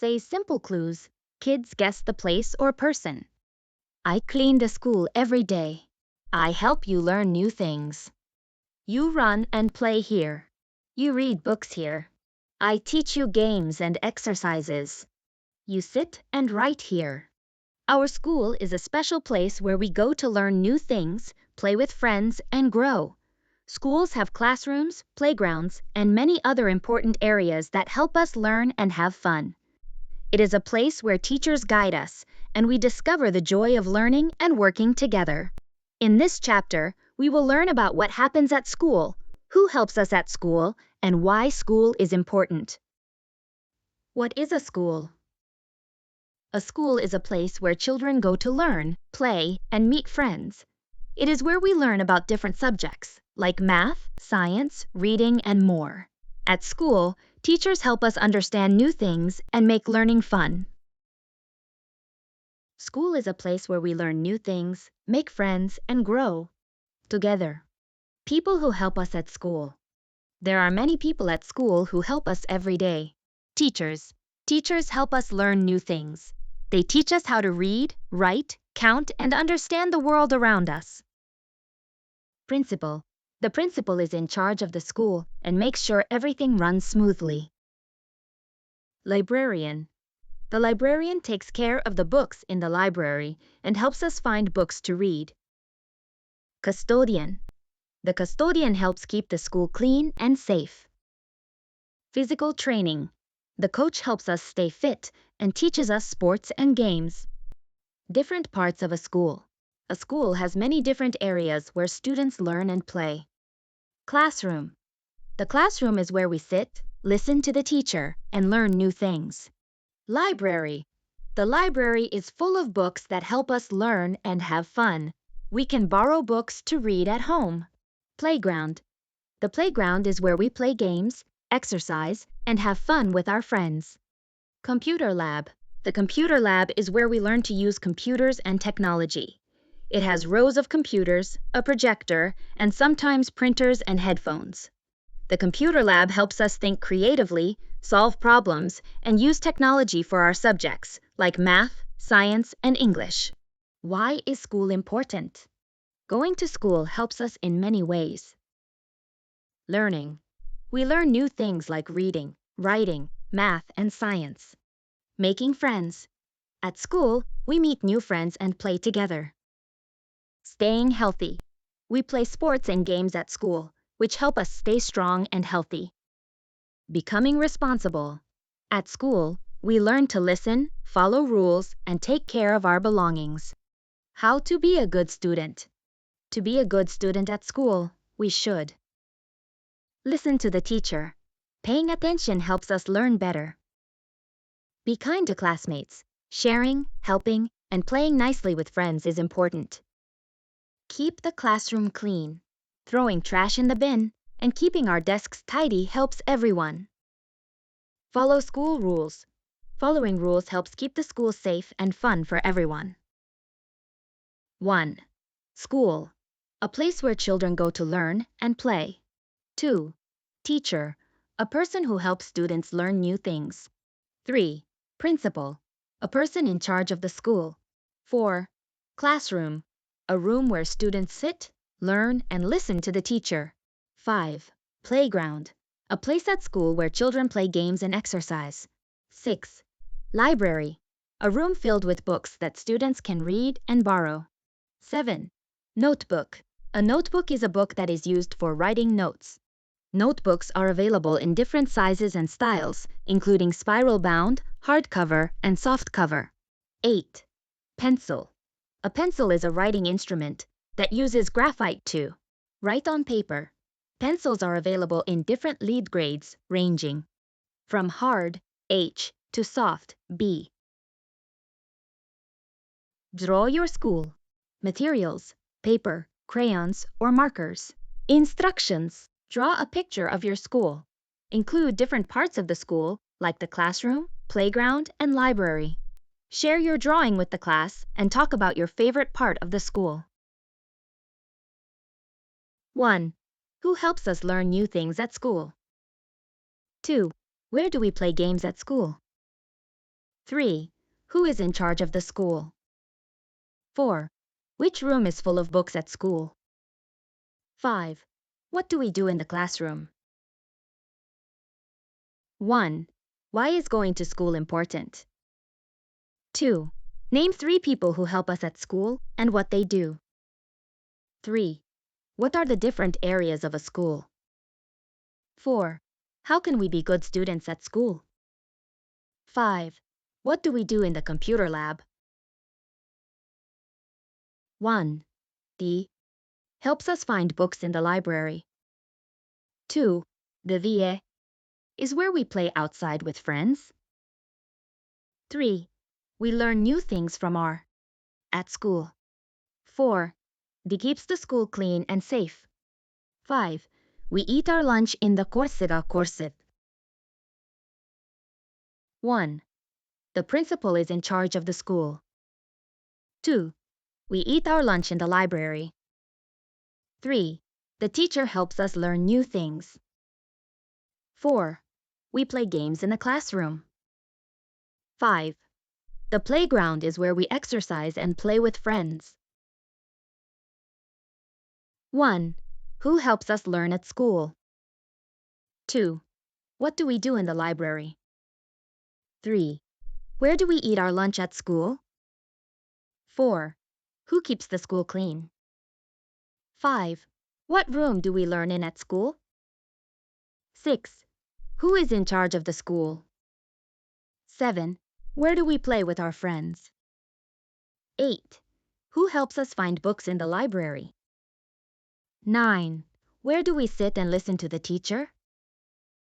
Say simple clues. Kids guess the place or person. I clean the school every day. I help you learn new things. You run and play here. You read books here. I teach you games and exercises. You sit and write here. Our school is a special place where we go to learn new things, play with friends, and grow. Schools have classrooms, playgrounds, and many other important areas that help us learn and have fun. It is a place where teachers guide us, and we discover the joy of learning and working together. In this chapter, we will learn about what happens at school, who helps us at school, and why school is important. What is a school? A school is a place where children go to learn, play, and meet friends. It is where we learn about different subjects, like math, science, reading, and more. At school, teachers help us understand new things and make learning fun. School is a place where we learn new things, make friends, and grow together. People who help us at school. There are many people at school who help us every day. Teachers. Teachers help us learn new things. They teach us how to read, write, count, and understand the world around us. Principal. The principal is in charge of the school and makes sure everything runs smoothly. Librarian. The librarian takes care of the books in the library and helps us find books to read. Custodian. The custodian helps keep the school clean and safe. Physical training. The coach helps us stay fit and teaches us sports and games. Different parts of a school. A school has many different areas where students learn and play. Classroom. The classroom is where we sit, listen to the teacher, and learn new things. Library. The library is full of books that help us learn and have fun. We can borrow books to read at home. Playground. The playground is where we play games, exercise, and have fun with our friends. Computer lab. The computer lab is where we learn to use computers and technology. It has rows of computers, a projector, and sometimes printers and headphones. The computer lab helps us think creatively, solve problems, and use technology for our subjects, like math, science, and English. Why is school important? Going to school helps us in many ways. Learning. We learn new things like reading, writing, math, and science. Making friends. At school, we meet new friends and play together. Staying healthy. We play sports and games at school, which help us stay strong and healthy. Becoming responsible. At school, we learn to listen, follow rules, and take care of our belongings. How to be a good student. To be a good student at school, we should listen to the teacher. Paying attention helps us learn better. Be kind to classmates. Sharing, helping, and playing nicely with friends is important. Keep the classroom clean. Throwing trash in the bin and keeping our desks tidy helps everyone. Follow school rules. Following rules helps keep the school safe and fun for everyone. 1. School. A place where children go to learn and play. 2. Teacher. A person who helps students learn new things. 3. Principal. A person in charge of the school. 4. Classroom. A room where students sit, learn, and listen to the teacher. 5. Playground. A place at school where children play games and exercise. 6. Library. A room filled with books that students can read and borrow. 7. Notebook. A notebook is a book that is used for writing notes. Notebooks are available in different sizes and styles, including spiral-bound, hardcover, and softcover. 8. Pencil. A pencil is a writing instrument that uses graphite to write on paper. Pencils are available in different lead grades, ranging from hard, H, to soft, B. Draw your school. Materials: paper, crayons, or markers. Instructions: draw a picture of your school. Include different parts of the school, like the classroom, playground, and library. Share your drawing with the class and talk about your favorite part of the school. 1. Who helps us learn new things at school? 2. Where do we play games at school? 3. Who is in charge of the school? 4. Which room is full of books at school? 5. What do we do in the classroom? 1. Why is going to school important? 2. Name 3 people who help us at school and what they do. 3. What are the different areas of a school? 4. How can we be good students at school? 5. What do we do in the computer lab? 1. The helps us find books in the library. 2. The VA is where we play outside with friends. 3. We learn new things from our at school. 4. The keeps the school clean and safe. 5. We eat our lunch in the Korsega Korset. 1. The principal is in charge of the school. 2. We eat our lunch in the library. 3. The teacher helps us learn new things. 4. We play games in the classroom. 5. The playground is where we exercise and play with friends. 1. Who helps us learn at school? 2. What do we do in the library? 3. Where do we eat our lunch at school? 4. Who keeps the school clean? 5. What room do we learn in at school? 6. Who is in charge of the school? 7. Where do we play with our friends? 8. Who helps us find books in the library? 9. Where do we sit and listen to the teacher?